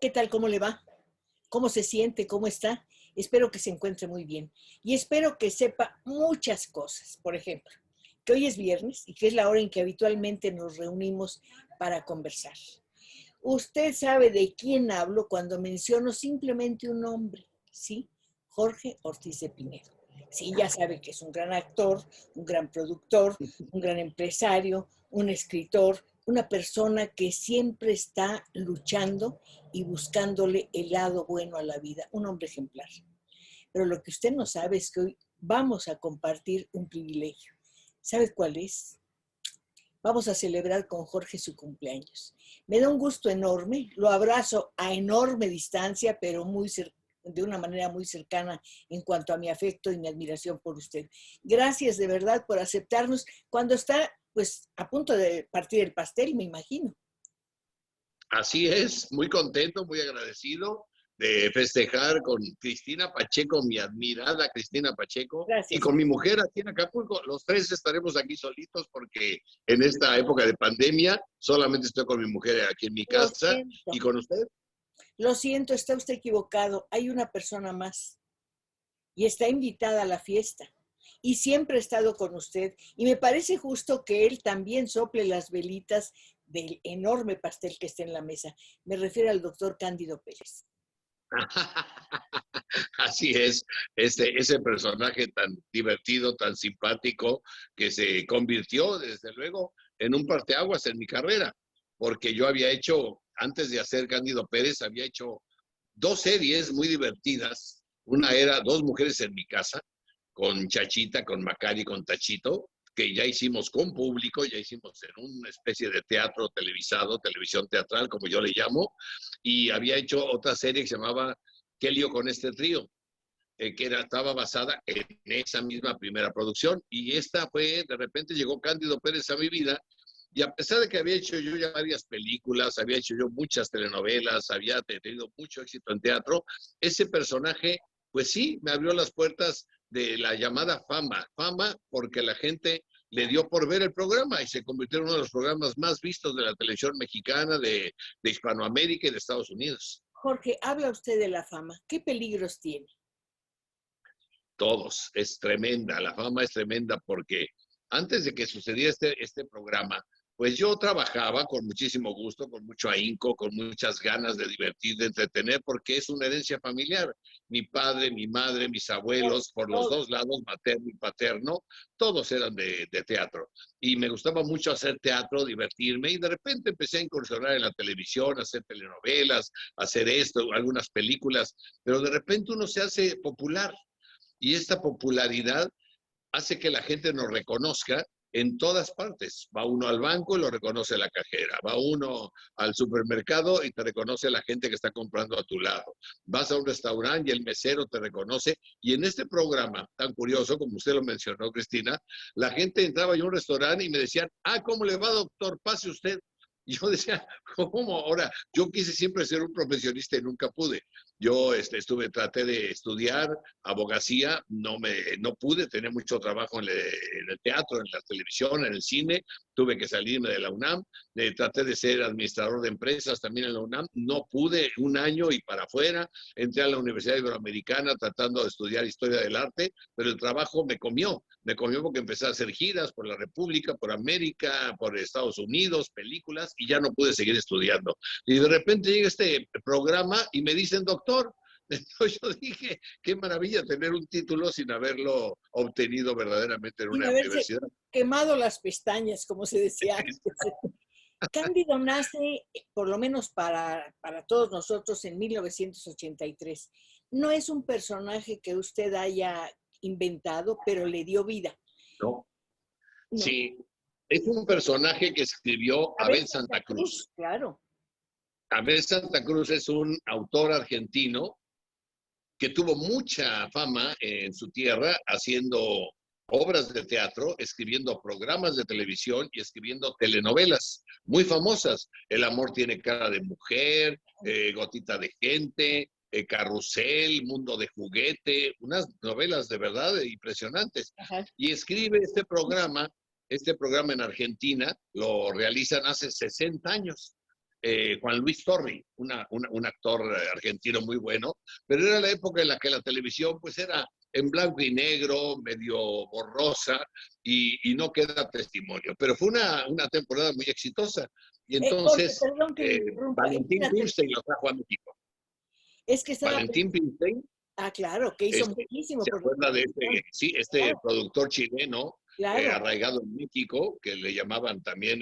¿Qué tal? ¿Cómo le va? ¿Cómo se siente? ¿Cómo está? Espero que se encuentre muy bien. Y espero que sepa muchas cosas. Por ejemplo, que hoy es viernes y que es la hora en que habitualmente nos reunimos para conversar. Usted sabe de quién hablo cuando menciono simplemente un nombre, ¿sí? Jorge Ortiz de Pinedo. Sí, ya sabe que es un gran actor, un gran productor, un gran empresario, un escritor, una persona que siempre está luchando y buscándole el lado bueno a la vida, un hombre ejemplar. Pero lo que usted no sabe es que hoy vamos a compartir un privilegio. ¿Sabe cuál es? Vamos a celebrar con Jorge su cumpleaños. Me da un gusto enorme, lo abrazo a enorme distancia, pero de una manera muy cercana en cuanto a mi afecto y mi admiración por usted. Gracias de verdad por aceptarnos cuando está pues a punto de partir el pastel, me imagino. Así es, muy contento, muy agradecido de festejar con Cristina Pacheco, mi admirada Cristina Pacheco, y Gracias. con mi mujer aquí en Acapulco. Los tres estaremos aquí solitos porque en esta época de pandemia solamente estoy con mi mujer aquí en mi Lo casa. ¿Y siento, con usted? lo siento, está usted equivocado. Hay una persona más y está invitada a la fiesta. Y siempre he estado con usted. Y me parece justo que él también sople las velitas del enorme pastel que está en la mesa. Me refiero al doctor Cándido Pérez. Así es, ese personaje tan divertido, tan simpático, que se convirtió, desde luego, en un parteaguas en mi carrera, porque yo había hecho, antes de hacer Cándido Pérez, había hecho dos series muy divertidas. Una era Dos mujeres en mi casa, con Chachita, con Macari, con Tachito, que ya hicimos con público, ya hicimos en una especie de teatro televisado, televisión teatral, como yo le llamo, y había hecho otra serie que se llamaba ¿Qué lío con este trío? Estaba basada en esa misma primera producción, y esta fue, de repente llegó Cándido Pérez a mi vida, y a pesar de que había hecho yo ya varias películas, había hecho yo muchas telenovelas, había tenido mucho éxito en teatro, ese personaje, pues sí, me abrió las puertas de la llamada fama porque la gente le dio por ver el programa y se convirtió en uno de los programas más vistos de la televisión mexicana, de Hispanoamérica y de Estados Unidos. Jorge, habla usted de la fama. ¿Qué peligros tiene? Todos, es tremenda, la fama es tremenda porque antes de que sucediera este programa, pues yo trabajaba con muchísimo gusto, con mucho ahínco, con muchas ganas de divertir, de entretener, porque es una herencia familiar. Mi padre, mi madre, mis abuelos, por los dos lados, materno y paterno, todos eran de teatro. Y me gustaba mucho hacer teatro, divertirme, y de repente empecé a incursionar en la televisión, a hacer telenovelas, a hacer esto, algunas películas, pero de repente uno se hace popular y esta popularidad hace que la gente nos reconozca en todas partes. Va uno al banco y lo reconoce la cajera. Va uno al supermercado y te reconoce la gente que está comprando a tu lado. Vas a un restaurante y el mesero te reconoce. Y en este programa tan curioso, como usted lo mencionó, Cristina, la gente entraba a un restaurante y me decían, ¿cómo le va, doctor? Pase usted. Y yo decía, ¿cómo? Ahora, yo quise siempre ser un profesionista y nunca pude. Yo traté de estudiar abogacía, no pude, tener mucho trabajo en el teatro, en la televisión, en el cine, tuve que salirme de la UNAM, traté de ser administrador de empresas también en la UNAM, no pude, un año y para afuera, entré a la Universidad Iberoamericana tratando de estudiar historia del arte, pero el trabajo me comió porque empecé a hacer giras por la República, por América, por Estados Unidos, películas, y ya no pude seguir estudiando. Y de repente llega este programa y me dicen, doctor, entonces yo dije, qué maravilla tener un título sin haberlo obtenido verdaderamente en Sin una haberse universidad. quemado las pestañas, como se decía antes. Cándido nace, por lo menos para todos nosotros, en 1983. No es un personaje que usted haya inventado, pero le dio vida, ¿No? ¿no? Sí, es un personaje que escribió Abel Abel Santa Santa Cruz, Cruz. claro. Abel Santa Cruz es un autor argentino que tuvo mucha fama en su tierra haciendo obras de teatro, escribiendo programas de televisión y escribiendo telenovelas muy famosas. El amor tiene cara de mujer, Gotita de gente, Carrusel, Mundo de juguete, unas novelas de verdad impresionantes. Ajá. Y escribe este programa en Argentina, lo realizan hace 60 años. Juan Luis Torri, un actor argentino muy bueno, pero era la época en la que la televisión pues era en blanco y negro, medio borrosa, y no queda testimonio. Pero fue una temporada muy exitosa. Y Jorge, entonces perdón que le interrumpa. Valentín Purstein lo trajo a México. Es que estaba Valentín pensando. Purstein, Ah, claro, que hizo muchísimo ¿se por la acuerda de televisión. este Claro, productor chileno claro. arraigado en México, que le llamaban también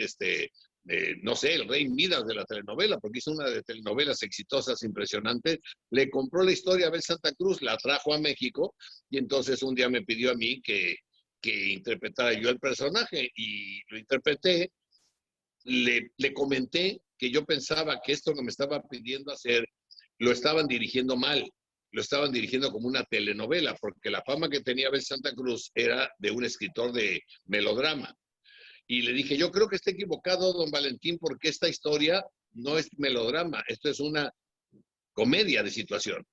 no sé, el rey Midas de la telenovela, porque hizo una de telenovelas exitosas, impresionantes, le compró la historia a Abel Santa Cruz, la trajo a México, y entonces un día me pidió a mí que interpretara yo el personaje, y lo interpreté. Le comenté que yo pensaba que esto que me estaba pidiendo hacer lo estaban dirigiendo mal, lo estaban dirigiendo como una telenovela, porque la fama que tenía Abel Santa Cruz era de un escritor de melodrama. Y le dije, yo creo que está equivocado, don Valentín, porque esta historia no es melodrama, esto es una comedia de situación.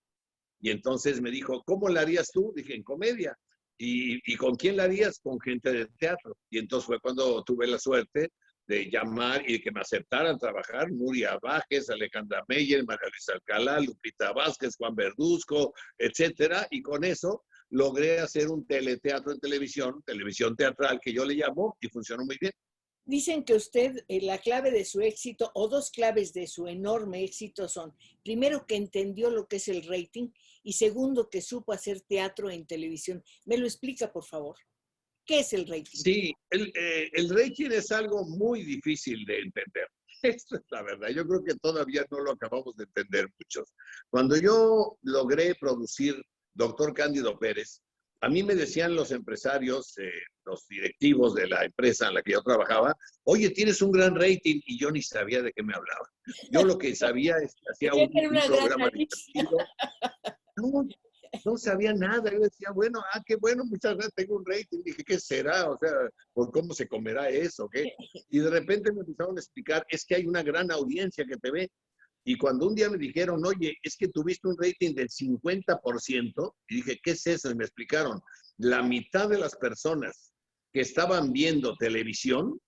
Y entonces me dijo, ¿cómo la harías tú? Dije, en comedia. ¿Y con quién la harías? Con gente de teatro. Y entonces fue cuando tuve la suerte de llamar y que me aceptaran trabajar Nuria Bajes, Alejandra Meyer, María Luisa Alcalá, Lupita Vázquez, Juan Verduzco, etcétera. Y con eso logré hacer un teleteatro en televisión teatral que yo le llamo, y funcionó muy bien. Dicen que usted, la clave de su éxito, o dos claves de su enorme éxito son, primero, que entendió lo que es el rating, y segundo, que supo hacer teatro en televisión. ¿Me lo explica, por favor? ¿Qué es el rating? Sí, el rating es algo muy difícil de entender. Esto es la verdad. Yo creo que todavía no lo acabamos de entender muchos. Cuando yo logré producir Doctor Cándido Pérez, a mí me decían los empresarios, los directivos de la empresa en la que yo trabajaba, oye, tienes un gran rating, y yo ni sabía de qué me hablaba. Yo lo que sabía es que hacía Tenía que tener un una gran programa nariz. divertido. No, no sabía nada. Yo decía, bueno, qué bueno, muchas veces tengo un rating. Dije, ¿qué será? O sea, ¿por cómo se comerá eso? ¿Qué? Y de repente me empezaron a explicar, es que hay una gran audiencia que te ve. Y cuando un día me dijeron, oye, es que tuviste un rating del 50%, y dije, ¿qué es eso? Y me explicaron, la mitad de las personas que estaban viendo televisión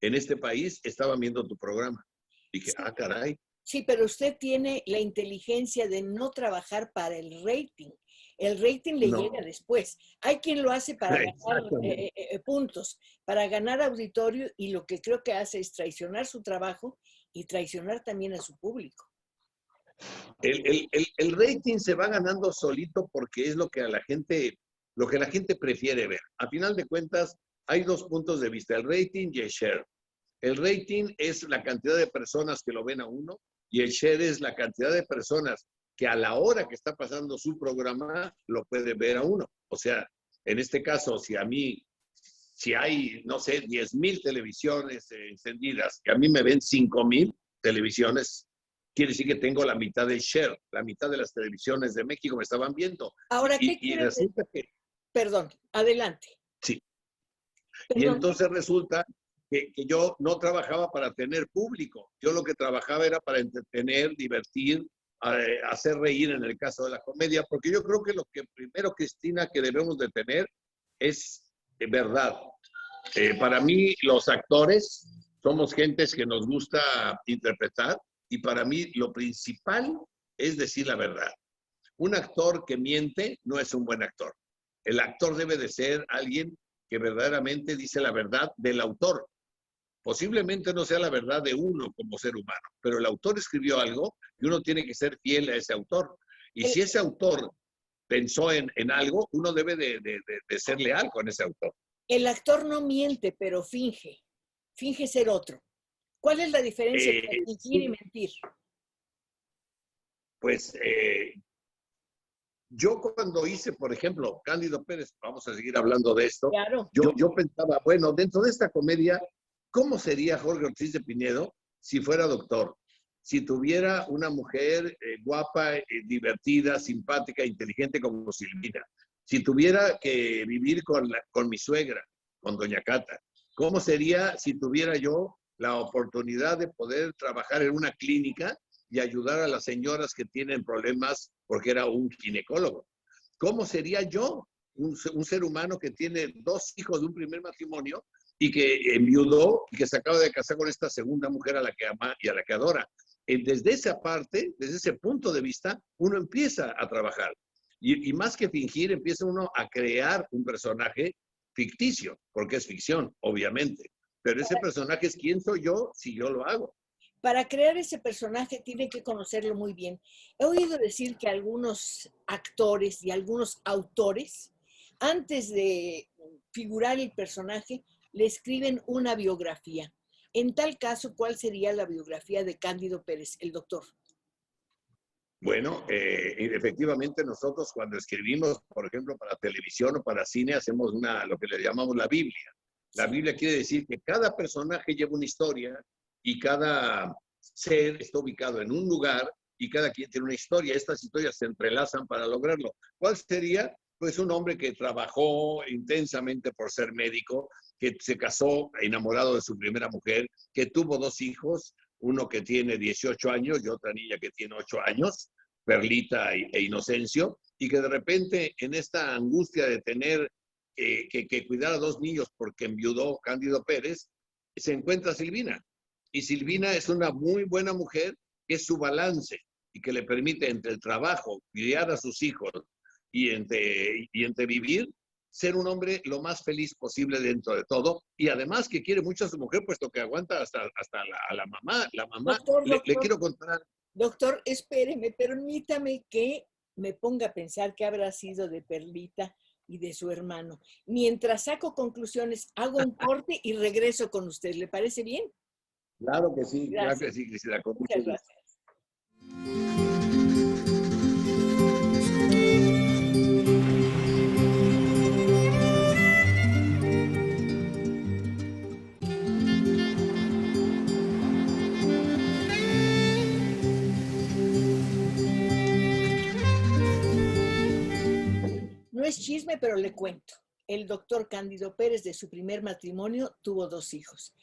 en este país estaban viendo tu programa. Dije, Sí, caray. sí, pero usted tiene la inteligencia de no trabajar para el rating. El rating le llega No, después. Hay quien lo hace para ganar exactamente. puntos, para ganar auditorio, y lo que creo que hace es traicionar su trabajo y traicionar también a su público. El rating se va ganando solito porque es lo que la gente prefiere ver. A final de cuentas, hay dos puntos de vista, el rating y el share. El rating es la cantidad de personas que lo ven a uno, y el share es la cantidad de personas que a la hora que está pasando su programa lo puede ver a uno. O sea, en este caso, si hay, no sé, 10,000 televisiones encendidas, que a mí me ven 5,000 televisiones, quiere decir que tengo la mitad del share, la mitad de las televisiones de México me estaban viendo. Ahora, ¿qué Y quiere decir? resulta que, Perdón, adelante. sí, y Perdón, entonces resulta que yo no trabajaba para tener público, yo lo que trabajaba era para entretener, divertir, hacer reír en el caso de la comedia, porque yo creo que lo que primero, Cristina, que debemos de tener es verdad. Para mí, los actores somos gentes que nos gusta interpretar, y para mí lo principal es decir la verdad. Un actor que miente no es un buen actor. El actor debe de ser alguien que verdaderamente dice la verdad del autor. Posiblemente no sea la verdad de uno como ser humano, pero el autor escribió algo y uno tiene que ser fiel a ese autor. Y el, si ese autor pensó en algo, uno debe de ser leal con ese autor. el actor no miente, pero finge ser otro. ¿Cuál es la diferencia entre fingir y Sí, mentir? pues yo cuando hice, por ejemplo, Cándido Pérez, vamos a seguir hablando de esto, Claro. yo pensaba, bueno, dentro de esta comedia, ¿cómo sería Jorge Ortiz de Pinedo si fuera doctor? Si tuviera una mujer guapa, divertida, simpática, inteligente como Silvina. Si tuviera que vivir con mi suegra, con doña Cata. ¿Cómo sería si tuviera yo la oportunidad de poder trabajar en una clínica y ayudar a las señoras que tienen problemas, porque era un ginecólogo? ¿Cómo sería yo, un ser humano que tiene 2 hijos de un primer matrimonio y que enviudó y que se acaba de casar con esta segunda mujer a la que ama y a la que adora. Desde esa parte, desde ese punto de vista, uno empieza a trabajar. Y más que fingir, empieza uno a crear un personaje ficticio, porque es ficción, obviamente. Pero ese personaje es quién soy yo si yo lo hago. Para crear ese personaje tienen que conocerlo muy bien. He oído decir que algunos actores y algunos autores, antes de figurar el personaje, le escriben una biografía. En tal caso, ¿cuál sería la biografía de Cándido Pérez, el doctor? Bueno, efectivamente nosotros cuando escribimos, por ejemplo, para televisión o para cine, hacemos lo que le llamamos la Biblia. La Sí. Biblia quiere decir que cada personaje lleva una historia y cada ser está ubicado en un lugar y cada quien tiene una historia. Estas historias se entrelazan para lograrlo. ¿Cuál sería? Pues un hombre que trabajó intensamente por ser médico, que se casó enamorado de su primera mujer, que tuvo 2 hijos, uno que tiene 18 años y otra niña que tiene 8 años, Perlita e Inocencio, y que de repente en esta angustia de tener que cuidar a 2 niños porque enviudó Cándido Pérez, se encuentra Silvina. Y Silvina es una muy buena mujer que es su balance y que le permite entre el trabajo, criar a sus hijos y entre vivir, ser un hombre lo más feliz posible dentro de todo, y además que quiere mucho a su mujer, puesto que aguanta hasta a la mamá. La mamá, Doctor, le doctor, quiero contar. doctor, espéreme, permítame que me ponga a pensar qué habrá sido de Perlita y de su hermano. Mientras saco conclusiones, hago un corte y regreso con usted. ¿Le parece bien? Claro Gracias. que sí, Cristina, con mucho Muchas gusto. gracias. No es chisme, pero le cuento. El doctor Cándido Pérez, de su primer matrimonio, tuvo 2 hijos,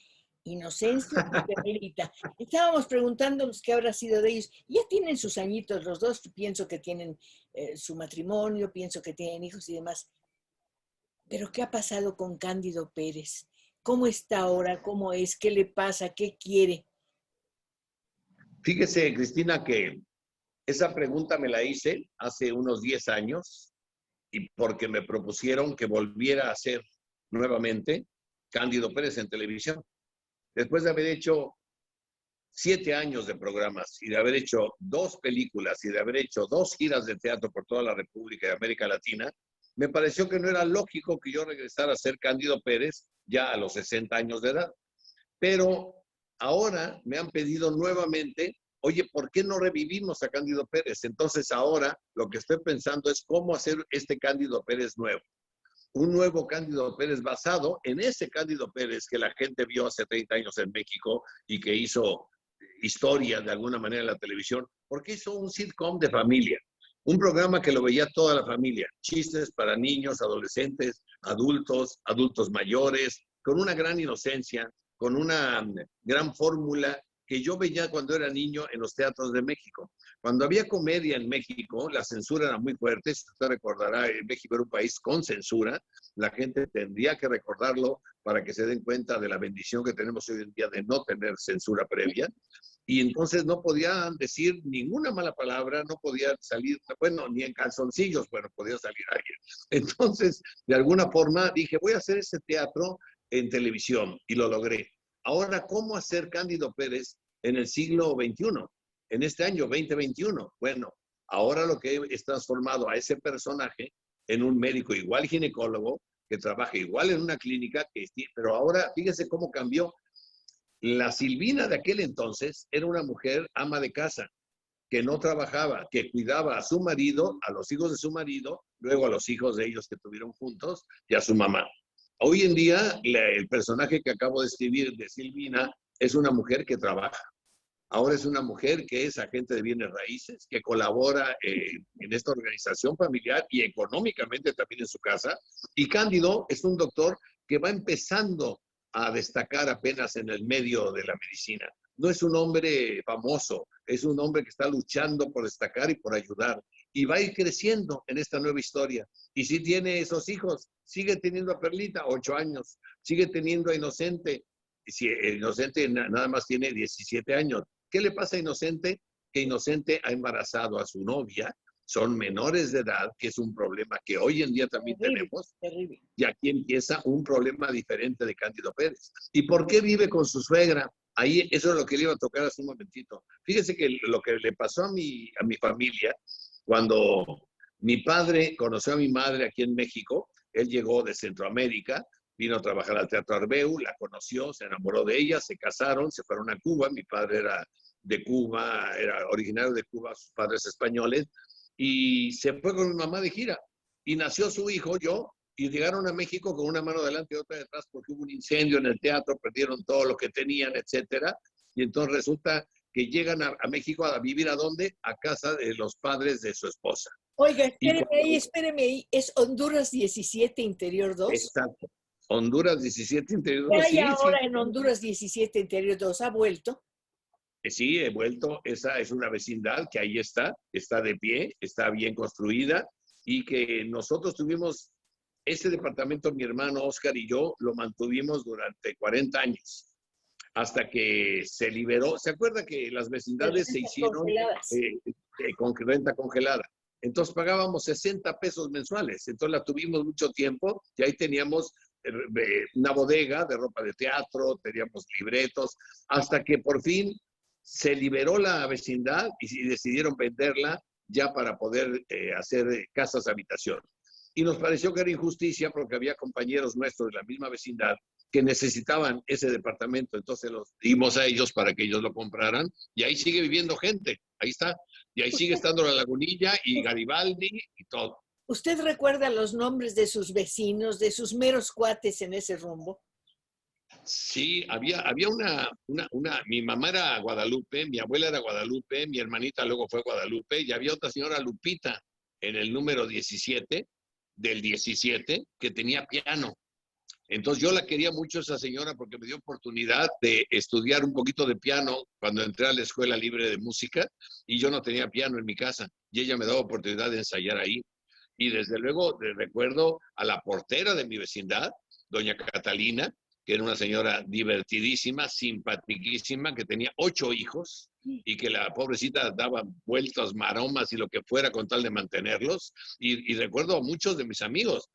Inocencio y Perlita. Estábamos preguntándonos qué habrá sido de ellos. Ya tienen sus añitos los dos, pienso que tienen su matrimonio, pienso que tienen hijos y demás. Pero ¿qué ha pasado con Cándido Pérez? ¿Cómo está ahora? ¿Cómo es? ¿Qué le pasa? ¿Qué quiere? Fíjese, Cristina, que esa pregunta me la hice hace unos 10 años y porque me propusieron que volviera a hacer nuevamente Cándido Pérez en televisión. Después de haber hecho 7 años de programas y de haber hecho 2 películas y de haber hecho 2 giras de teatro por toda la República y América Latina, me pareció que no era lógico que yo regresara a ser Cándido Pérez ya a los 60 años de edad. Pero ahora me han pedido nuevamente, oye, ¿por qué no revivimos a Cándido Pérez? Entonces ahora lo que estoy pensando es cómo hacer este Cándido Pérez nuevo. Un nuevo Cándido Pérez basado en ese Cándido Pérez que la gente vio hace 30 años en México y que hizo historia de alguna manera en la televisión, porque hizo un sitcom de familia, un programa que lo veía toda la familia, chistes para niños, adolescentes, adultos, adultos mayores, con una gran inocencia, con una gran fórmula que yo veía cuando era niño en los teatros de México. Cuando había comedia en México, la censura era muy fuerte. Si usted recordará, México era un país con censura. La gente tendría que recordarlo para que se den cuenta de la bendición que tenemos hoy en día de no tener censura previa. Y entonces no podían decir ninguna mala palabra, no podía salir, bueno, ni en calzoncillos, bueno, podía salir alguien. Entonces, de alguna forma dije, voy a hacer ese teatro en televisión y lo logré. Ahora, ¿cómo hacer Cándido Pérez en el siglo XXI? En este año 2021. Bueno, ahora lo que es transformado a ese personaje en un médico igual ginecólogo, que trabaja igual en una clínica, pero ahora fíjese cómo cambió. La Silvina de aquel entonces era una mujer ama de casa, que no trabajaba, que cuidaba a su marido, a los hijos de su marido, luego a los hijos de ellos que tuvieron juntos y a su mamá. Hoy en día, el personaje que acabo de escribir de Silvina es una mujer que trabaja. Ahora es una mujer que es agente de bienes raíces, que colabora en esta organización familiar y económicamente también en su casa. Y Cándido es un doctor que va empezando a destacar apenas en el medio de la medicina. No es un hombre famoso, es un hombre que está luchando por destacar y por ayudar. y va a ir creciendo en esta nueva historia. Y si tiene esos hijos, sigue teniendo a Perlita, 8 años, sigue teniendo a Inocente, si Inocente nada más tiene 17 años. ¿Qué le pasa a Inocente? Que Inocente ha embarazado a su novia, son menores de edad, que es un problema que hoy en día también Terrible, tenemos. terrible. Y aquí empieza un problema diferente de Cándido Pérez. ¿Y por qué vive con su suegra? Ahí, eso es lo que le iba a tocar hace un momentito. Fíjese que lo que le pasó a mi familia, cuando mi padre conoció a mi madre aquí en México, él llegó de Centroamérica, vino a trabajar al Teatro Arbeu, la conoció, se enamoró de ella, se casaron, se fueron a Cuba, mi padre era de Cuba, era originario de Cuba, sus padres españoles, y se fue con mi mamá de gira. Y nació su hijo, yo, y llegaron a México con una mano delante y otra detrás porque hubo un incendio en el teatro, perdieron todo lo que tenían, etcétera. Y entonces resulta que llegan a México a vivir ¿a dónde? A casa de los padres de su esposa. Oiga, Y cuando, espéreme ahí. ¿Es Honduras 17, Interior 2? exacto, Honduras 17 ¿Qué interior, hay sí, ahora sí, en Honduras 17, Interior 2? ¿Ha vuelto? sí, he vuelto, esa es una vecindad que ahí está de pie, está bien construida y que nosotros tuvimos, ese departamento, mi hermano Oscar y yo, lo mantuvimos durante 40 años. Hasta que se liberó. ¿Se acuerda que las De vecindades se rentas hicieron congeladas. con renta congelada? Entonces pagábamos 60 pesos mensuales. Entonces la tuvimos mucho tiempo y ahí teníamos una bodega de ropa de teatro, teníamos libretos, hasta que por fin se liberó la vecindad y decidieron venderla ya para poder hacer casas de habitación. Y nos pareció que era injusticia porque había compañeros nuestros de la misma vecindad que necesitaban ese departamento, entonces los dimos a ellos para que ellos lo compraran y ahí sigue viviendo gente, ahí está, y ahí sigue ¿Usted, estando la Lagunilla y Garibaldi y todo. usted recuerda los nombres de sus vecinos, de sus meros cuates en ese rumbo? Sí, había mi mamá era Guadalupe, mi abuela era Guadalupe, mi hermanita luego fue Guadalupe y había otra señora Lupita en el número 17 del 17 que tenía piano. Entonces yo la quería mucho esa señora porque me dio oportunidad de estudiar un poquito de piano cuando entré a la escuela libre de música y yo no tenía piano en mi casa y ella me daba oportunidad de ensayar ahí. Y desde luego recuerdo a la portera de mi vecindad, doña Catalina, que era una señora divertidísima, simpaticísima, que tenía 8 hijos y que la pobrecita daba vueltas, maromas y lo que fuera con tal de mantenerlos. Y recuerdo a muchos de mis amigos.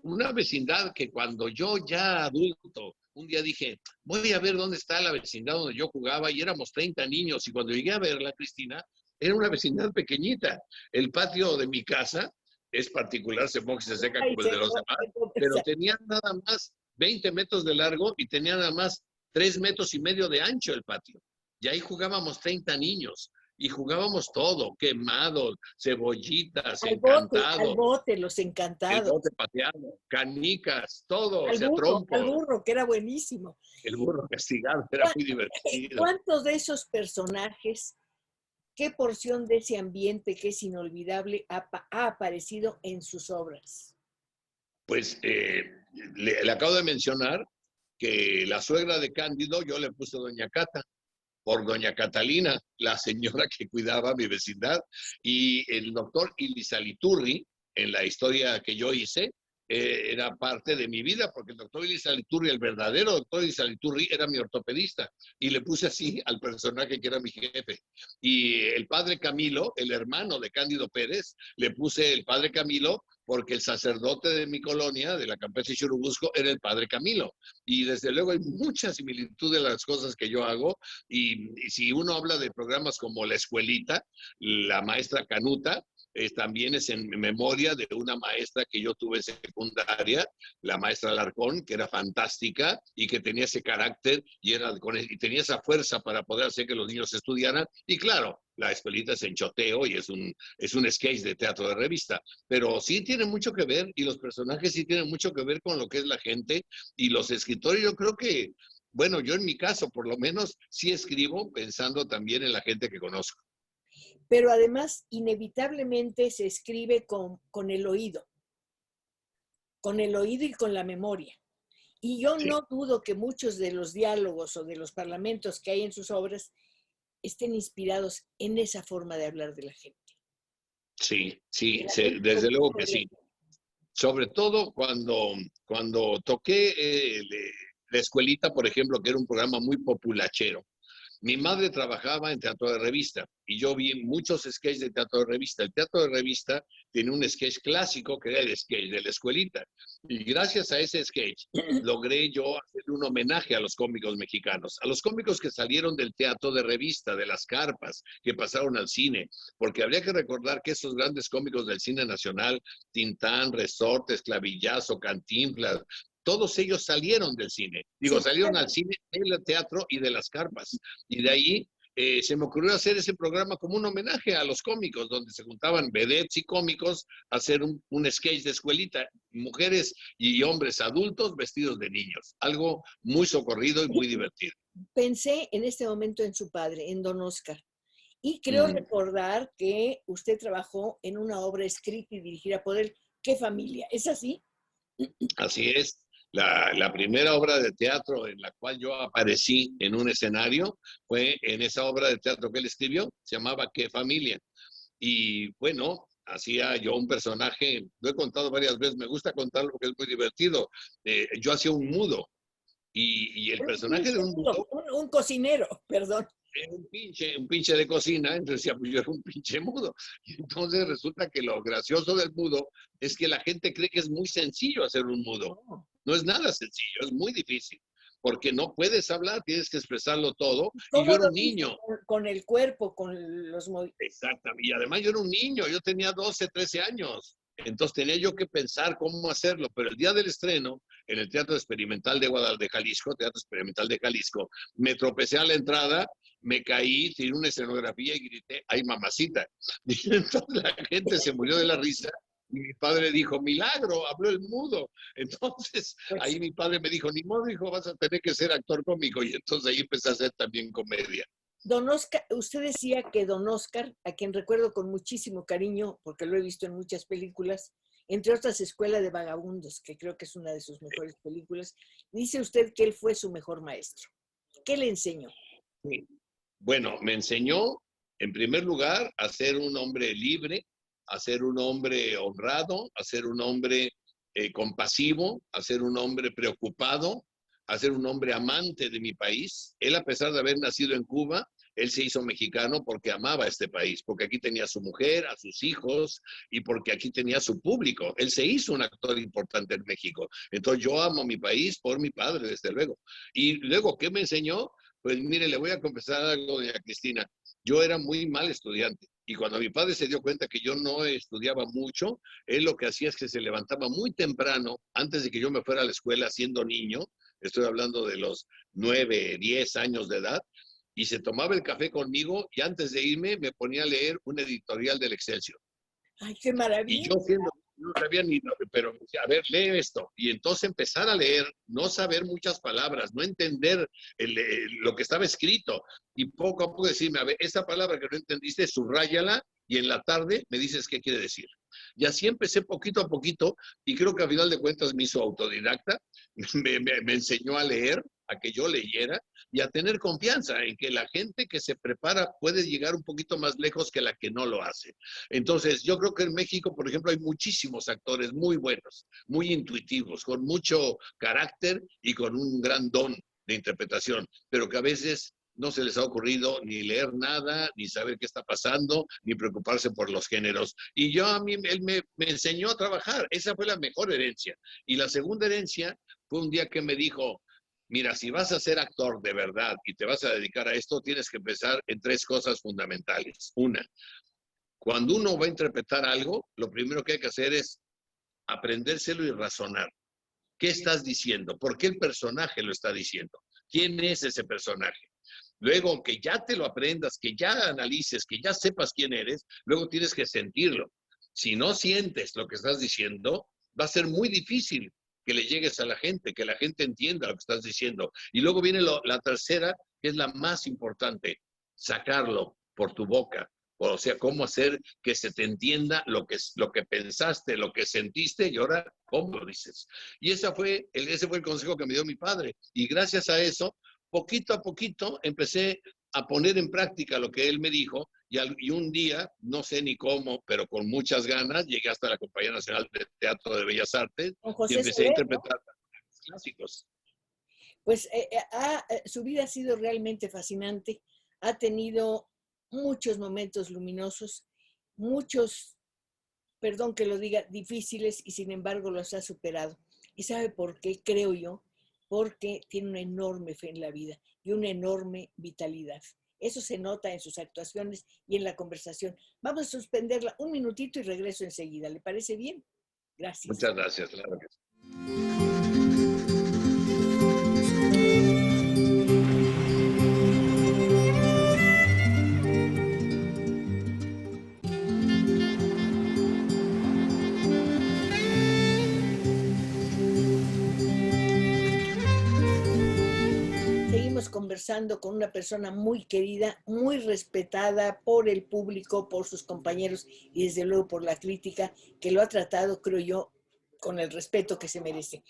Una vecindad que cuando yo ya adulto, un día dije, voy a ver dónde está la vecindad donde yo jugaba y éramos 30 niños y cuando llegué a verla, Cristina, era una vecindad pequeñita. El patio de mi casa es particular, se ponga que se seca Ay, como el de los demás, pero tenía nada más 20 metros de largo y tenía nada más 3 metros y medio de ancho el patio. Y ahí jugábamos 30 niños y jugábamos todo, quemados, cebollitas, al encantados, bote, los el encantados. bote pateado, canicas, todo, o sea, Al trompo, burro, que era buenísimo. el burro castigado, era muy divertido. ¿Cuántos de esos personajes, qué porción de ese ambiente que es inolvidable ha aparecido en sus obras? Pues le acabo de mencionar que la suegra de Cándido yo le puse Doña Cata, por doña Catalina, la señora que cuidaba mi vecindad, y el doctor Ilizaliturri, en la historia que yo hice, era parte de mi vida, porque el doctor Ilizaliturri, el verdadero doctor Ilizaliturri, era mi ortopedista, y le puse así al personaje que era mi jefe. Y el padre Camilo, el hermano de Cándido Pérez, le puse el padre Camilo porque el sacerdote de mi colonia, de la Campeche Churubusco, era el padre Camilo. Y desde luego hay mucha similitud de las cosas que yo hago, y si uno habla de programas como La Escuelita, la maestra Canuta, también es en memoria de una maestra que yo tuve en secundaria, la maestra Alarcón, que era fantástica y que tenía ese carácter y tenía esa fuerza para poder hacer que los niños estudiaran. Y claro, La Escuelita es en choteo y es un sketch de teatro de revista, pero sí tiene mucho que ver y los personajes sí tienen mucho que ver con lo que es la gente y los escritores. Yo creo que bueno, yo en mi caso, por lo menos, sí escribo pensando también en la gente que conozco. Pero además, inevitablemente se escribe con el oído y con la memoria. Y yo Sí, no dudo que muchos de los diálogos o de los parlamentos que hay en sus obras estén inspirados en esa forma de hablar de la gente. Sí, sí, La sí, gente desde luego que sí. excelente. Sobre todo cuando toqué la escuelita, por ejemplo, que era un programa muy populachero. Mi madre trabajaba en teatro de revista y yo vi muchos sketches de teatro de revista. El teatro de revista tiene un sketch clásico que era el sketch de la escuelita. Y gracias a ese sketch logré yo hacer un homenaje a los cómicos mexicanos, a los cómicos que salieron del teatro de revista, de las carpas, que pasaron al cine, porque habría que recordar que esos grandes cómicos del cine nacional, Tintán, Resortes, Clavillazo, Cantinflas, todos ellos salieron del cine. Digo, Sí, salieron al cine, del teatro y de las carpas. Y de ahí se me ocurrió hacer ese programa como un homenaje a los cómicos, donde se juntaban vedettes y cómicos a hacer un sketch de escuelita, mujeres y hombres adultos vestidos de niños. Algo muy socorrido y muy divertido. pensé en este momento en su padre, en don Oscar. Y creo Mm, recordar que usted trabajó en una obra escrita y dirigida por él. ¿Qué familia? ¿Es así? así es. La primera obra de teatro en la cual yo aparecí en un escenario fue en esa obra de teatro que él escribió, se llamaba ¿Qué familia? Y bueno, hacía yo un personaje, lo he contado varias veces, me gusta contarlo porque es muy divertido. Yo hacía un mudo y el Un personaje de pinche un mudo, mudo un cocinero, perdón. era un pinche de cocina, entonces decía, pues yo era un pinche mudo. Y entonces resulta que lo gracioso del mudo es que la gente cree que es muy sencillo hacer un mudo. No. No es nada sencillo, es muy difícil, porque no puedes hablar, tienes que expresarlo todo. Y yo ¿Cómo era lo un hizo? niño. Con el cuerpo, con los movimientos. Exactamente. Y además yo era un niño, yo tenía 12, 13 años. Entonces tenía yo que pensar cómo hacerlo. Pero el día del estreno, en el Teatro Experimental de Guadalajara, de Jalisco, Teatro Experimental de Jalisco, me tropecé a la entrada, me caí, tiré una escenografía y grité, ¡ay, mamacita! Y entonces la gente se murió de la risa. Y mi padre dijo, milagro, habló el mudo. Entonces Pues, ahí mi padre me dijo, ni modo, hijo, vas a tener que ser actor cómico. Y entonces ahí empecé a hacer también comedia. don Oscar, usted decía que don Oscar, a quien recuerdo con muchísimo cariño, porque lo he visto en muchas películas, entre otras Escuela de Vagabundos, que creo que es una de sus mejores películas, dice usted que él fue su mejor maestro. ¿Qué le enseñó? Sí. Bueno, me enseñó, en primer lugar, a ser un hombre libre, a ser un hombre honrado, a ser un hombre compasivo, a ser un hombre preocupado, a ser un hombre amante de mi país. Él, a pesar de haber nacido en Cuba, él se hizo mexicano porque amaba este país, porque aquí tenía a su mujer, a sus hijos y porque aquí tenía su público. Él se hizo un actor importante en México. Entonces yo amo mi país por mi padre, desde luego. Y luego, ¿qué me enseñó? Pues mire, le voy a confesar algo, doña Cristina. Yo era muy mal estudiante y cuando mi padre se dio cuenta que yo no estudiaba mucho, él lo que hacía es que se levantaba muy temprano, antes de que yo me fuera a la escuela siendo niño, estoy hablando de los 9, 10 años de edad, y se tomaba el café conmigo y antes de irme me ponía a leer un editorial del Excelsior. ¡Ay, qué Y maravilla! yo siendo, no sabía ni, pero a ver, lee esto. Y entonces empezar a leer, no saber muchas palabras, no entender lo que estaba escrito. Y poco a poco decirme, a ver, esta palabra que no entendiste, subráyala y en la tarde me dices qué quiere decir. Y así empecé poquito a poquito y creo que a final de cuentas me hizo autodidacta, me enseñó a leer, a que yo leyera y a tener confianza en que la gente que se prepara puede llegar un poquito más lejos que la que no lo hace. Entonces, yo creo que en México, por ejemplo, hay muchísimos actores muy buenos, muy intuitivos, con mucho carácter y con un gran don de interpretación, pero que a veces no se les ha ocurrido ni leer nada, ni saber qué está pasando, ni preocuparse por los géneros. Y yo a mí, él me enseñó a trabajar. Esa fue la mejor herencia. Y la segunda herencia fue un día que me dijo, mira, si vas a ser actor de verdad y te vas a dedicar a esto, tienes que empezar en tres cosas fundamentales. Una, cuando uno va a interpretar algo, lo primero que hay que hacer es aprendérselo y razonar. ¿Qué estás diciendo? ¿Por qué el personaje lo está diciendo? ¿Quién es ese personaje? Luego, que ya te lo aprendas, que ya analices, que ya sepas quién eres, luego tienes que sentirlo. Si no sientes lo que estás diciendo, va a ser muy difícil que le llegues a la gente, que la gente entienda lo que estás diciendo. Y luego viene la tercera, que es la más importante, sacarlo por tu boca. O sea, cómo hacer que se te entienda lo que pensaste, lo que sentiste y ahora cómo lo dices. Y ese fue el consejo que me dio mi padre. Y gracias a eso, poquito a poquito empecé a poner en práctica lo que él me dijo y un día, no sé ni cómo, pero con muchas ganas, llegué hasta la Compañía Nacional de Teatro de Bellas Artes Con y José empecé a Soler, ¿no? interpretar clásicos. Pues su vida ha sido realmente fascinante, ha tenido muchos momentos luminosos, muchos, perdón que lo diga, difíciles y sin embargo los ha superado. ¿Y sabe por qué? Creo yo, porque tiene una enorme fe en la vida y una enorme vitalidad. Eso se nota en sus actuaciones y en la conversación. Vamos a suspenderla un minutito y regreso enseguida. ¿Le parece bien? Gracias. Muchas gracias, claro que sí. Seguimos conversando con una persona muy querida, muy respetada por el público, por sus compañeros y desde luego por la crítica, que lo ha tratado, creo yo, con el respeto que se merece.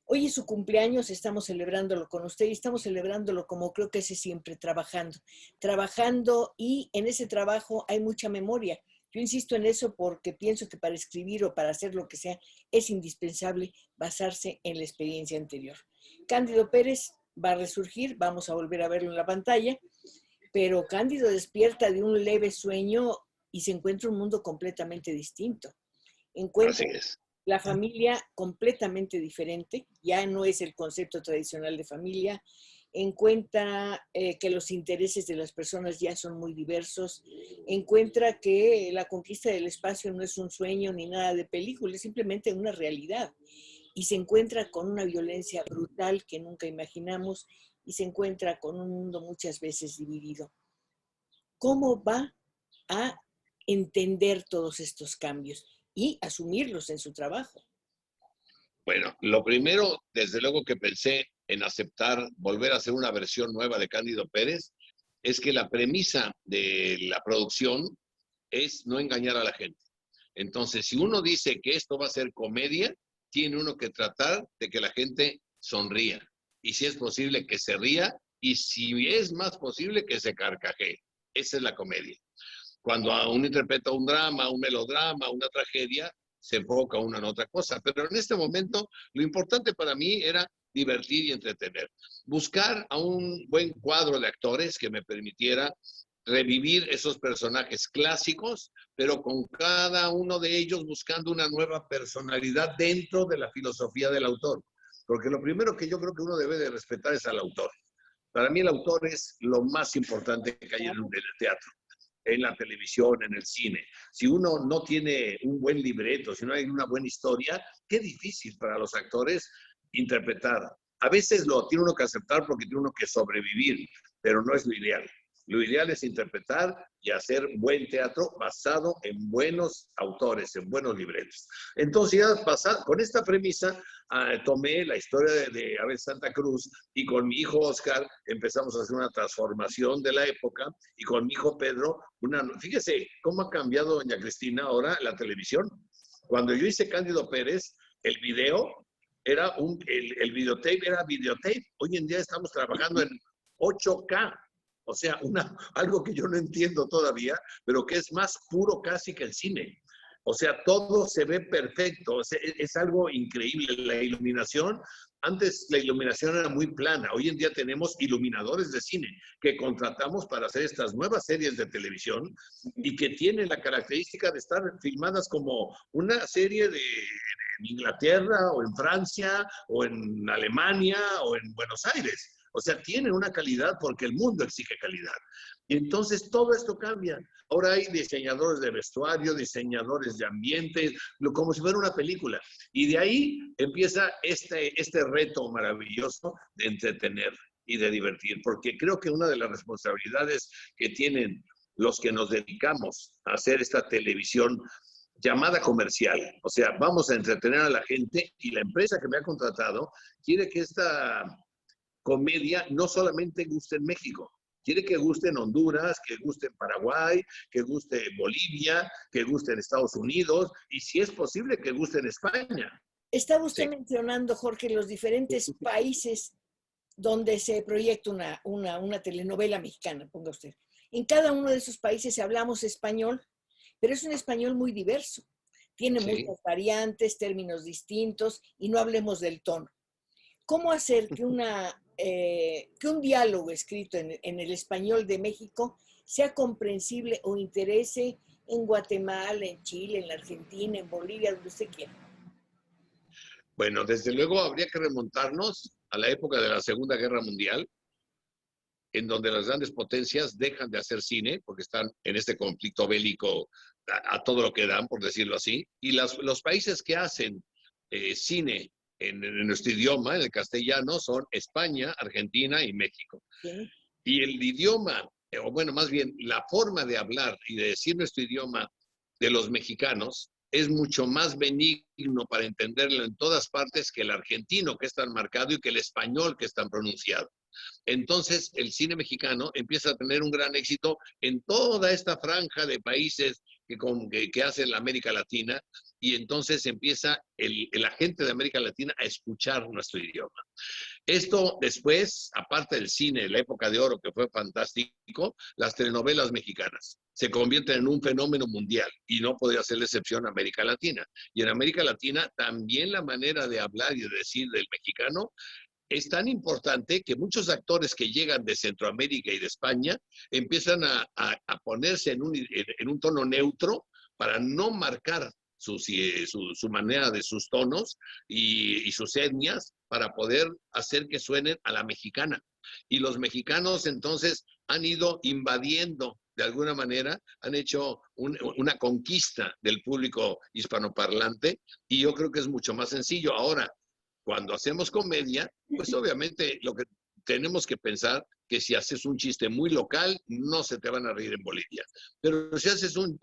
Hoy es su cumpleaños, estamos celebrándolo con usted y estamos celebrándolo como creo que es siempre, trabajando y en ese trabajo hay mucha memoria. Yo insisto en eso porque pienso que para escribir o para hacer lo que sea es indispensable basarse en la experiencia anterior. Cándido Pérez va a resurgir, vamos a volver a verlo en la pantalla, pero Cándido despierta de un leve sueño y se encuentra un mundo completamente distinto. Así Encuentra es. la familia completamente diferente, ya no es el concepto tradicional de familia, encuentra que los intereses de las personas ya son muy diversos, encuentra que la conquista del espacio no es un sueño ni nada de película, es simplemente una realidad. Y se encuentra con una violencia brutal que nunca imaginamos y se encuentra con un mundo muchas veces dividido. ¿Cómo va a entender todos estos cambios y asumirlos en su trabajo? Bueno, lo primero, desde luego que pensé en aceptar, volver a hacer una versión nueva de Cándido Pérez, es que la premisa de la producción es no engañar a la gente. Entonces, si uno dice que esto va a ser comedia, tiene uno que tratar de que la gente sonría. Y si es posible que se ría, y si es más posible que se carcajee. Esa es la comedia. Cuando uno interpreta un drama, un melodrama, una tragedia, se enfoca uno en otra cosa. Pero en este momento, lo importante para mí era divertir y entretener. Buscar a un buen cuadro de actores que me permitiera revivir esos personajes clásicos, pero con cada uno de ellos buscando una nueva personalidad dentro de la filosofía del autor. Porque lo primero que yo creo que uno debe de respetar es al autor. Para mí el autor es lo más importante que hay en el teatro, en la televisión, en el cine. Si uno no tiene un buen libreto, si no hay una buena historia, qué difícil para los actores interpretar. A veces lo tiene uno que aceptar porque tiene uno que sobrevivir, pero no es lo ideal. Lo ideal es interpretar y hacer buen teatro basado en buenos autores, en buenos libretos. Entonces, ya con esta premisa, tomé la historia de Abel Santa Cruz y con mi hijo Oscar empezamos a hacer una transformación de la época y con mi hijo Pedro, fíjese cómo ha cambiado doña Cristina ahora la televisión. Cuando yo hice Cándido Pérez, el video era el videotape era videotape. Hoy en día estamos trabajando en 8K. O sea, algo que yo no entiendo todavía, pero que es más puro casi que el cine. O sea, todo se ve perfecto. O sea, es algo increíble. La iluminación, antes la iluminación era muy plana. Hoy en día tenemos iluminadores de cine que contratamos para hacer estas nuevas series de televisión y que tienen la característica de estar filmadas como una serie en Inglaterra o en Francia o en Alemania o en Buenos Aires. O sea, tienen una calidad porque el mundo exige calidad. Y entonces todo esto cambia. Ahora hay diseñadores de vestuario, diseñadores de ambiente, como si fuera una película. Y de ahí empieza este reto maravilloso de entretener y de divertir, porque creo que una de las responsabilidades que tienen los que nos dedicamos a hacer esta televisión llamada comercial, o sea, vamos a entretener a la gente y la empresa que me ha contratado quiere que esta comedia no solamente guste en México, quiere que guste en Honduras, que guste en Paraguay, que guste en Bolivia, que guste en Estados Unidos y si es posible que guste en España. Estaba usted Sí. mencionando, Jorge, los diferentes países donde se proyecta una telenovela mexicana, ponga usted. En cada uno de esos países hablamos español, pero es un español muy diverso. Tiene muchas variantes, términos distintos, y no hablemos del tono. ¿Cómo hacer que un diálogo escrito en el español de México sea comprensible o interese en Guatemala, en Chile, en la Argentina, en Bolivia, donde usted quiera? Bueno, desde luego habría que remontarnos a la época de la Segunda Guerra Mundial, en donde las grandes potencias dejan de hacer cine, porque están en este conflicto bélico a todo lo que dan, por decirlo así, y los países que hacen cine en nuestro idioma, en el castellano, son España, Argentina y México. Sí. Y el idioma, o bueno, más bien, la forma de hablar y de decir nuestro idioma de los mexicanos es mucho más benigno para entenderlo en todas partes que el argentino, que es tan marcado, y que el español, que es tan pronunciado. Entonces, el cine mexicano empieza a tener un gran éxito en toda esta franja de países que hacen la América Latina, y entonces empieza la gente de América Latina a escuchar nuestro idioma. Esto después, aparte del cine, la época de oro, que fue fantástico, las telenovelas mexicanas se convierten en un fenómeno mundial, y no podría ser la excepción América Latina. Y en América Latina también la manera de hablar y de decir del mexicano es tan importante que muchos actores que llegan de Centroamérica y de España empiezan a ponerse en un tono neutro para no marcar su manera de sus tonos y sus etnias, para poder hacer que suenen a la mexicana. Y los mexicanos entonces han ido invadiendo, de alguna manera, han hecho una conquista del público hispanoparlante, y yo creo que es mucho más sencillo. Ahora, cuando hacemos comedia, pues obviamente lo que tenemos que pensar que si haces un chiste muy local, no se te van a reír en Bolivia. Pero si haces un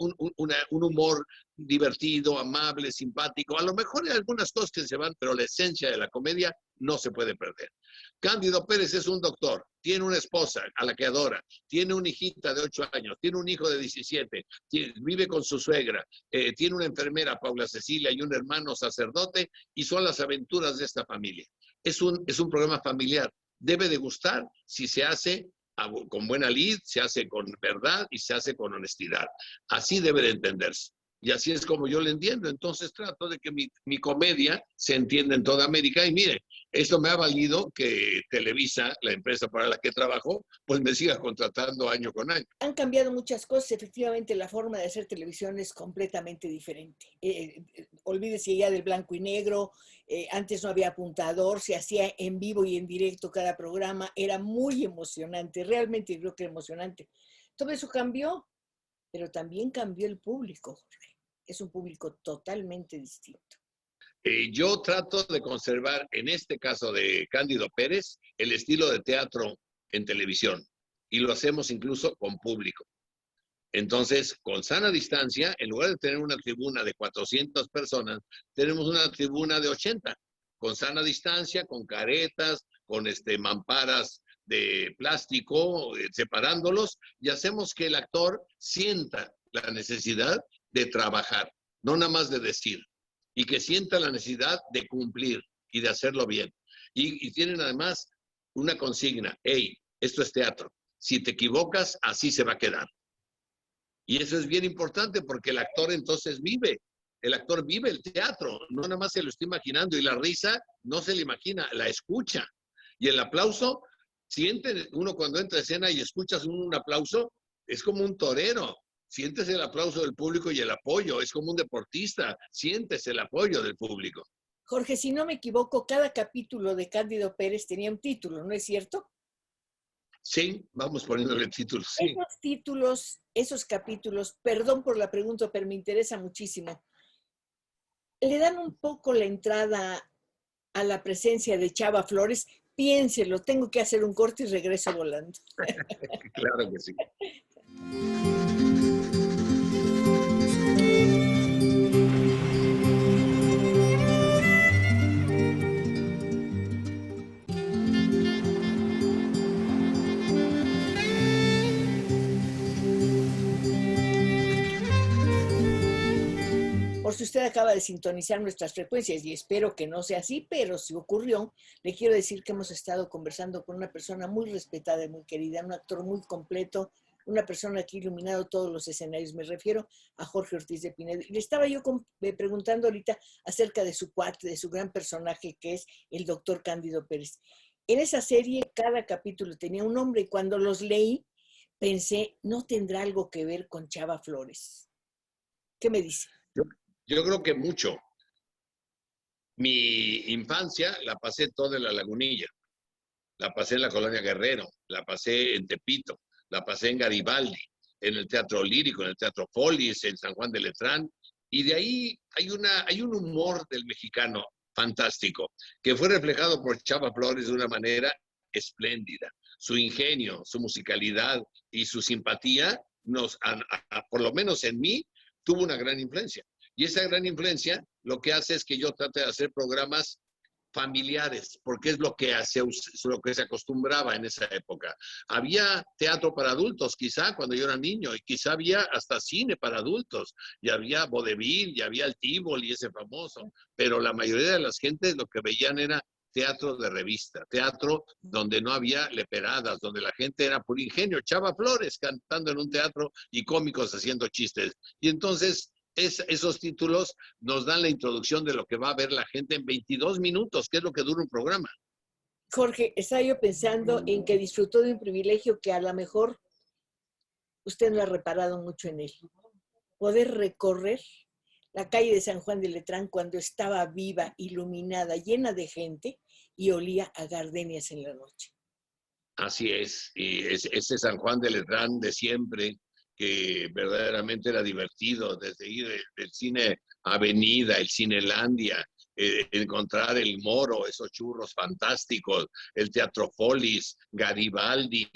humor divertido, amable, simpático, a lo mejor hay algunas cosas que se van, pero la esencia de la comedia no se puede perder. Cándido Pérez es un doctor, tiene una esposa a la que adora, tiene una hijita de 8 años, tiene un hijo de 17, vive con su suegra, tiene una enfermera, Paula Cecilia, y un hermano sacerdote, y son las aventuras de esta familia. Es un programa familiar. Debe de gustar si se hace con buena lid, se hace con verdad y se hace con honestidad. Así debe de entenderse. Y así es como yo le entiendo. Entonces trato de que mi comedia se entienda en toda América. Y mire, esto me ha valido que Televisa, la empresa para la que trabajo, pues me siga contratando año con año. Han cambiado muchas cosas. Efectivamente, la forma de hacer televisión es completamente diferente. Olvídese ya del blanco y negro. Antes no había apuntador, se hacía en vivo y en directo cada programa. Era muy emocionante, realmente creo que era emocionante. Todo eso cambió, pero también cambió el público, Jorge. Es un público totalmente distinto. Yo trato de conservar, en este caso de Cándido Pérez, el estilo de teatro en televisión, y lo hacemos incluso con público. Entonces, con sana distancia, en lugar de tener una tribuna de 400 personas, tenemos una tribuna de 80, con sana distancia, con caretas, con mamparas de plástico, separándolos, y hacemos que el actor sienta la necesidad de trabajar, no nada más de decir, y que sienta la necesidad de cumplir y de hacerlo bien. Y tienen además una consigna: hey, esto es teatro, si te equivocas, así se va a quedar. Y eso es bien importante, porque el actor entonces vive el teatro, no nada más se lo está imaginando, y la risa no se la imagina, la escucha. Y el aplauso, siente uno cuando entra a escena y escuchas un aplauso, es como un torero. Sientes el aplauso del público y el apoyo, es como un deportista, sientes el apoyo del público. Jorge, si no me equivoco, cada capítulo de Cándido Pérez tenía un título, ¿no es cierto? Sí, vamos poniéndole títulos, sí. Esos títulos, esos capítulos, perdón por la pregunta, pero me interesa muchísimo, le dan un poco la entrada a la presencia de Chava Flores. Piénselo, tengo que hacer un corte y regreso volando. Claro que sí. Por si usted acaba de sintonizar nuestras frecuencias, y espero que no sea así, pero si ocurrió, le quiero decir que hemos estado conversando con una persona muy respetada y muy querida, un actor muy completo, una persona que ha iluminado todos los escenarios. Me refiero a Jorge Ortiz de Pinedo. Y le estaba yo preguntando ahorita acerca de su cuate, de su gran personaje, que es el doctor Cándido Pérez. En esa serie, cada capítulo tenía un nombre, y cuando los leí, pensé, ¿no tendrá algo que ver con Chava Flores? ¿Qué me dice? Yo, yo creo que mucho. Mi infancia la pasé toda en La Lagunilla, la pasé en la Colonia Guerrero, la pasé en Tepito, la pasé en Garibaldi, en el Teatro Lírico, en el Teatro Folis, en San Juan de Letrán, y de ahí hay un humor del mexicano fantástico, que fue reflejado por Chava Flores de una manera espléndida. Su ingenio, su musicalidad y su simpatía, por lo menos en mí, tuvo una gran influencia. Y esa gran influencia lo que hace es que yo trate de hacer programas familiares, porque es lo que se acostumbraba en esa época. Había teatro para adultos, quizá cuando yo era niño, y quizá había hasta cine para adultos, y había vodevil, y había el Tívoli, ese famoso, pero la mayoría de las gentes lo que veían era teatro de revista, teatro donde no había leperadas, donde la gente era por ingenio, Chava Flores cantando en un teatro y cómicos haciendo chistes. Y entonces esos títulos nos dan la introducción de lo que va a ver la gente en 22 minutos, que es lo que dura un programa. Jorge, estaba yo pensando en que disfrutó de un privilegio que a lo mejor usted no ha reparado mucho en él. Poder recorrer la calle de San Juan de Letrán cuando estaba viva, iluminada, llena de gente y olía a gardenias en la noche. Así es, y ese San Juan de Letrán de siempre, que verdaderamente era divertido, desde ir del cine Avenida, el Cinelandia, encontrar el Moro, esos churros fantásticos, el Teatro Folis, Garibaldi,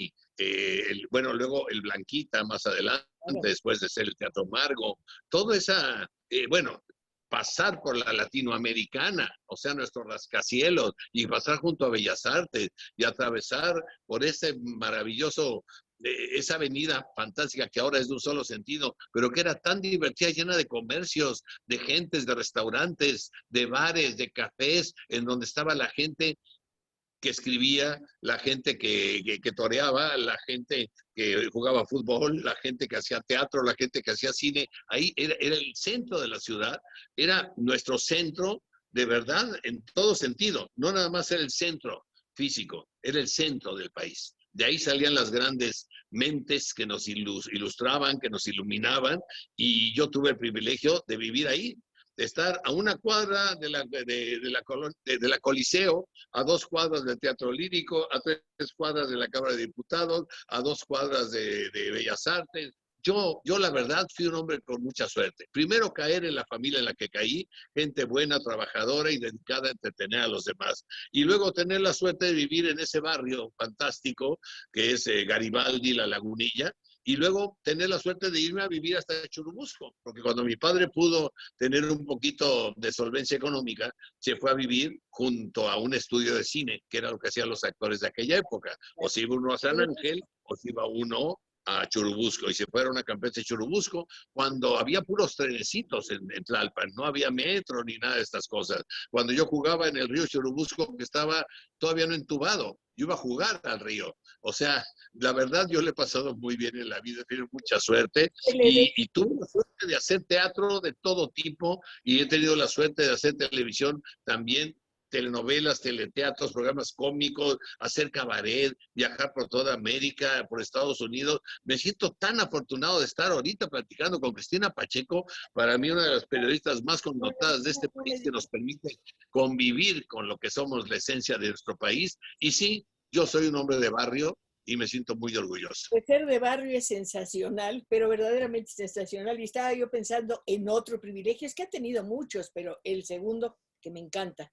bueno, luego el Blanquita más adelante, después de ser el Teatro Margo, toda esa, bueno, pasar por la Latinoamericana, o sea, nuestros rascacielos, y pasar junto a Bellas Artes, y atravesar por ese maravilloso, esa avenida fantástica que ahora es de un solo sentido, pero que era tan divertida, llena de comercios, de gentes, de restaurantes, de bares, de cafés, en donde estaba la gente que escribía, la gente que toreaba, la gente que jugaba fútbol, la gente que hacía teatro, la gente que hacía cine. Ahí era el centro de la ciudad, era nuestro centro de verdad en todo sentido. No nada más era el centro físico, era el centro del país. De ahí salían las grandes mentes que nos ilustraban, que nos iluminaban, y yo tuve el privilegio de vivir ahí, de estar a una cuadra de la Coliseo, a 2 cuadras del Teatro Lírico, a 3 cuadras de la Cámara de Diputados, a 2 cuadras de Bellas Artes. Yo, la verdad, fui un hombre con mucha suerte. Primero, caer en la familia en la que caí, gente buena, trabajadora y dedicada a entretener a los demás. Y luego tener la suerte de vivir en ese barrio fantástico que es Garibaldi, La Lagunilla, y luego tener la suerte de irme a vivir hasta Churubusco, porque cuando mi padre pudo tener un poquito de solvencia económica, se fue a vivir junto a un estudio de cine, que era lo que hacían los actores de aquella época. O se iba uno a San Ángel, o se iba uno a Churubusco, y se fueron a Campeche, Churubusco, cuando había puros trenecitos en Tlalpan, no había metro ni nada de estas cosas. Cuando yo jugaba en el río Churubusco, que estaba todavía no entubado, yo iba a jugar al río. O sea, la verdad yo le he pasado muy bien en la vida, he tenido mucha suerte y tuve la suerte de hacer teatro de todo tipo y he tenido la suerte de hacer televisión también, telenovelas, teleteatros, programas cómicos, hacer cabaret, viajar por toda América, por Estados Unidos. Me siento tan afortunado de estar ahorita platicando con Cristina Pacheco, para mí una de las periodistas más connotadas de este país, que nos permite convivir con lo que somos la esencia de nuestro país. Y sí, yo soy un hombre de barrio y me siento muy orgulloso. Pues ser de barrio es sensacional, pero verdaderamente sensacional. Y estaba yo pensando en otro privilegio, es que ha tenido muchos, pero el segundo que me encanta,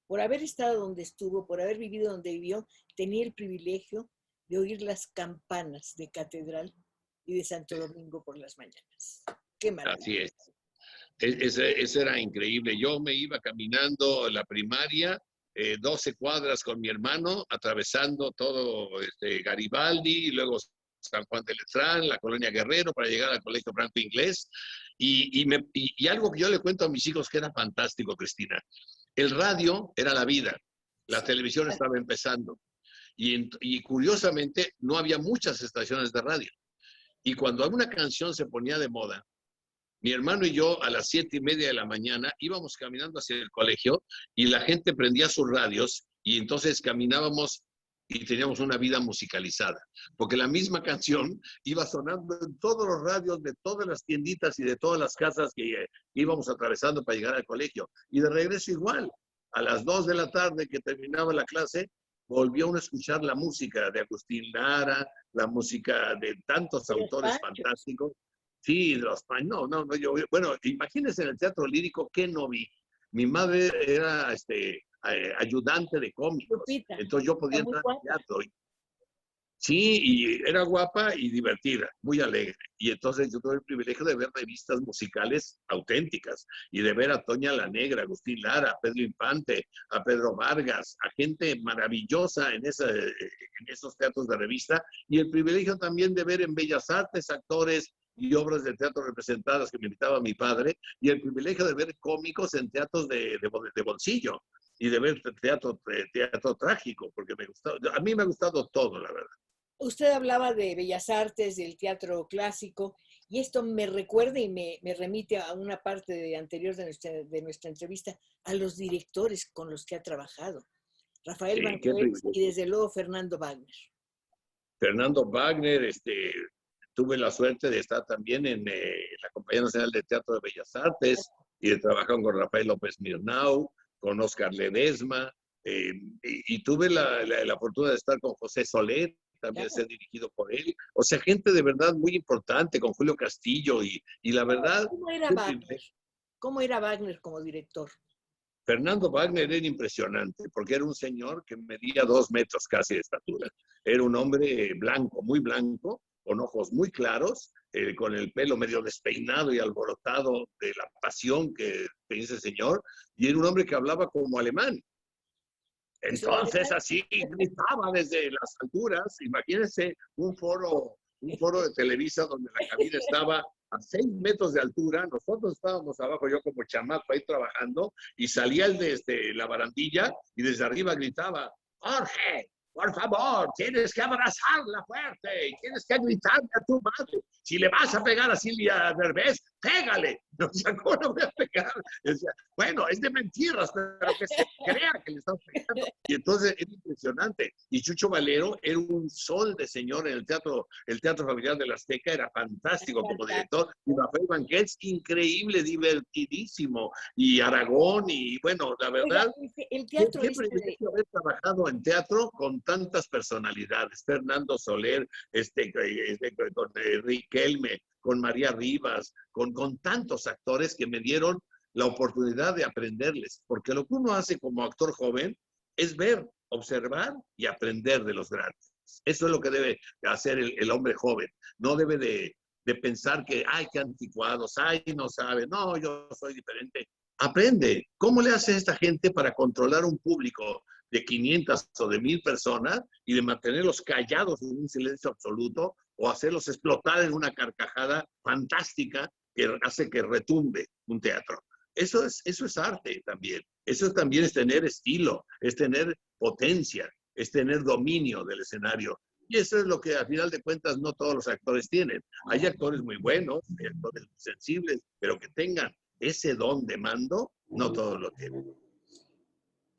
por haber estado donde estuvo, por haber vivido donde vivió, tenía el privilegio de oír las campanas de Catedral y de Santo Domingo por las mañanas. Qué maravilla. Así es. Eso era increíble. Yo me iba caminando la primaria, 12 cuadras con mi hermano, atravesando todo Garibaldi, y luego San Juan de Letrán, la colonia Guerrero, para llegar al Colegio Franco Inglés. Y algo que yo le cuento a mis hijos que era fantástico, Cristina. El radio era la vida, la televisión estaba empezando. Y curiosamente no había muchas estaciones de radio. Y cuando alguna canción se ponía de moda, mi hermano y yo a las 7:30 de la mañana íbamos caminando hacia el colegio y la gente prendía sus radios y entonces caminábamos y teníamos una vida musicalizada, porque la misma canción iba sonando en todos los radios de todas las tienditas y de todas las casas que íbamos atravesando para llegar al colegio. Y de regreso igual, a las 2 de la tarde que terminaba la clase, volvió uno a escuchar la música de Agustín Lara, la música de tantos autores fantásticos. Sí, los no, bueno, imagínense en el teatro lírico, ¿qué no vi? Mi madre era ayudante de cómicos, Lupita, entonces yo podía está muy entrar al guapa. teatro. Sí, y era guapa y divertida, muy alegre. Y entonces yo tuve el privilegio de ver revistas musicales auténticas y de ver a Toña la Negra, a Agustín Lara, a Pedro Infante, a Pedro Vargas, a gente maravillosa en esos teatros de revista. Y el privilegio también de ver en Bellas Artes actores y obras de teatro representadas que me invitaba mi padre. Y el privilegio de ver cómicos en teatros de bolsillo y de ver teatro trágico, porque a mí me ha gustado todo, la verdad. Usted hablaba de Bellas Artes, del teatro clásico, y esto me recuerda y me remite a una parte anterior de nuestra entrevista, a los directores con los que ha trabajado. Rafael Sí, Banquells y desde luego Fernando Wagner. Fernando Wagner, tuve la suerte de estar también en la Compañía Nacional de Teatro de Bellas Artes y de trabajar con Rafael López Mirnau, con Oscar Ledesma, y tuve la fortuna de estar con José Soler, también ser dirigido por él. O sea, gente de verdad muy importante, con Julio Castillo, y la verdad... ¿Cómo era Wagner? ¿Cómo era Wagner como director? Fernando Wagner era impresionante, porque era un señor que medía 2 metros casi de estatura. Era un hombre blanco, muy blanco, con ojos muy claros, con el pelo medio despeinado y alborotado de la pasión que tenía ese señor, y era un hombre que hablaba como alemán. Entonces, así gritaba desde las alturas. Imagínense un foro de Televisa donde la cabina estaba a 6 metros de altura. Nosotros estábamos abajo, yo como chamaco ahí trabajando, y salía el de la barandilla y desde arriba gritaba: Jorge, por favor, tienes que abrazarla fuerte y tienes que gritarle a tu madre. Si le vas a pegar a Silvia Derbez, pégale. No sé cómo no voy a pegar. Decía, bueno, es de mentiras, pero que se crea que le estamos pegando. Y entonces era impresionante. Y Chucho Valero era un sol de señor en el Teatro Familiar de la Azteca, era fantástico como director. Y Rafael Banquells, increíble, divertidísimo. Y Aragón, y bueno, la verdad, oiga, el teatro qué privilegio haber trabajado en teatro con tantas personalidades. Fernando Soler, con Riquelme, con María Rivas, con tantos actores que me dieron la oportunidad de aprenderles, porque lo que uno hace como actor joven es ver, observar y aprender de los grandes. Eso es lo que debe hacer el hombre joven. No debe de pensar que, ay, qué anticuados, ay, no sabe, no, yo soy diferente. Aprende. ¿Cómo le hace esta gente para controlar un público de 500 o de 1000 personas y de mantenerlos callados en un silencio absoluto o hacerlos explotar en una carcajada fantástica que hace que retumbe un teatro? Eso es arte también. Eso también es tener estilo, es tener potencia, es tener dominio del escenario. Y eso es lo que al final de cuentas no todos los actores tienen. Hay actores muy buenos, hay actores muy sensibles, pero que tengan ese don de mando, no todos lo tienen.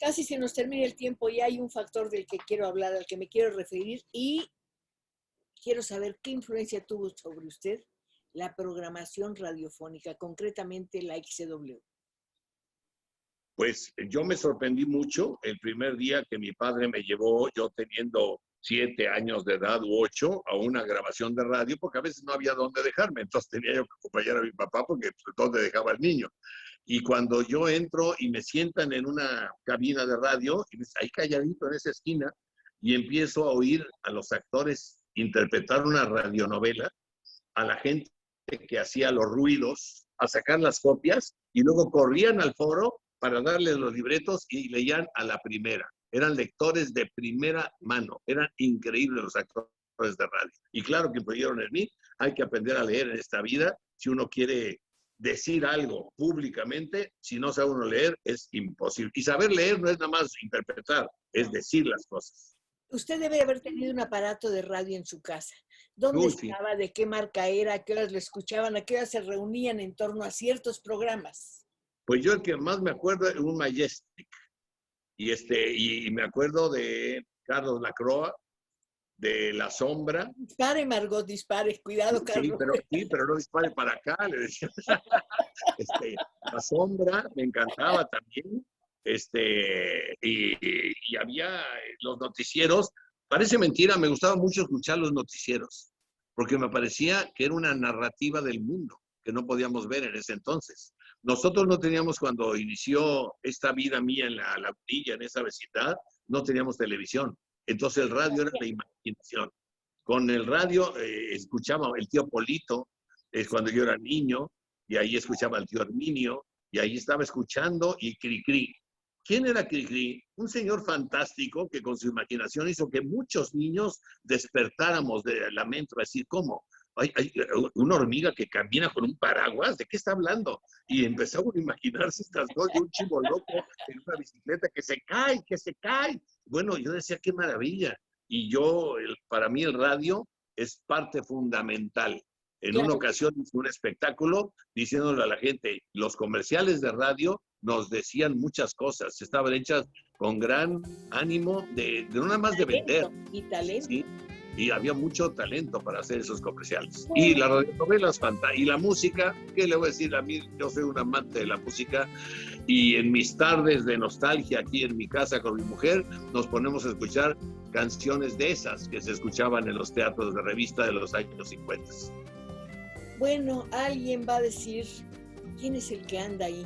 Casi se nos termina el tiempo y hay un factor del que quiero hablar, al que me quiero referir, y quiero saber qué influencia tuvo sobre usted la programación radiofónica, concretamente la XCW. Pues yo me sorprendí mucho el primer día que mi padre me llevó, yo teniendo 7 años de edad u 8, a una grabación de radio, porque a veces no había dónde dejarme, entonces tenía yo que acompañar a mi papá porque pues, dónde dejaba el niño. Y cuando yo entro y me sientan en una cabina de radio, y ahí calladito en esa esquina, y empiezo a oír a los actores interpretar una radionovela, a la gente que hacía los ruidos, a sacar las copias, y luego corrían al foro para darles los libretos y leían a la primera. Eran lectores de primera mano, eran increíbles los actores de radio. Y claro que influyeron en mí. Hay que aprender a leer en esta vida. Si uno quiere decir algo públicamente, si no sabe uno leer, es imposible. Y saber leer no es nada más interpretar, es decir las cosas. Usted debe haber tenido un aparato de radio en su casa. ¿Dónde estaba? Sí. ¿De qué marca era? ¿A qué horas lo escuchaban? ¿A qué horas se reunían en torno a ciertos programas? Pues yo el que más me acuerdo es un Majestic. Y me acuerdo de Carlos Lacroix, de La Sombra. Dispare, Margot, dispare. Cuidado, Carlos. Sí, pero no dispare para acá, le decía. La Sombra me encantaba también. Y había los noticieros. Parece mentira, me gustaba mucho escuchar los noticieros, porque me parecía que era una narrativa del mundo que no podíamos ver en ese entonces. Nosotros no teníamos, cuando inició esta vida mía en la Lagunilla, en esa vecindad, no teníamos televisión. Entonces el radio era la imaginación. Con el radio escuchaba el tío Polito, cuando yo era niño, y ahí escuchaba al tío Herminio, y ahí estaba escuchando y Cricri. ¿Quién era Cricri? Un señor fantástico que con su imaginación hizo que muchos niños despertáramos de lamento, decir, ¿cómo? Hay una hormiga que camina con un paraguas, ¿de qué está hablando? Y empezamos a imaginarse estas cosas, de un chivo loco en una bicicleta que se cae. Bueno, yo decía, qué maravilla. Y para mí el radio es parte fundamental. En una ocasión hice un espectáculo diciéndole a la gente, los comerciales de radio nos decían muchas cosas, estaban hechas con gran ánimo de no nada más de vender. Y talento. ¿Sí? Y había mucho talento para hacer esos comerciales. Y las radionovelas, y la música, ¿qué le voy a decir? A mí, yo soy un amante de la música, y en mis tardes de nostalgia aquí en mi casa con mi mujer, nos ponemos a escuchar canciones de esas que se escuchaban en los teatros de revista de los años 50. Bueno, alguien va a decir, ¿quién es el que anda ahí?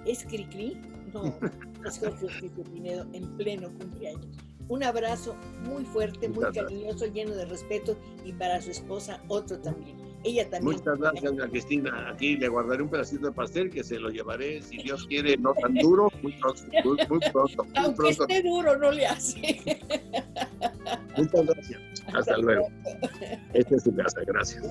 ¿Es Cricri? No, es Jorge Ortiz Pinedo en pleno cumpleaños. Un abrazo muy fuerte, muy cariñoso, lleno de respeto, y para su esposa otro también. Ella también. Muchas gracias, doña Cristina. Aquí le guardaré un pedacito de pastel que se lo llevaré, si Dios quiere, no tan duro, muy pronto. Aunque esté duro, no le hace. Muchas gracias. Hasta luego. Esta es su casa. Gracias.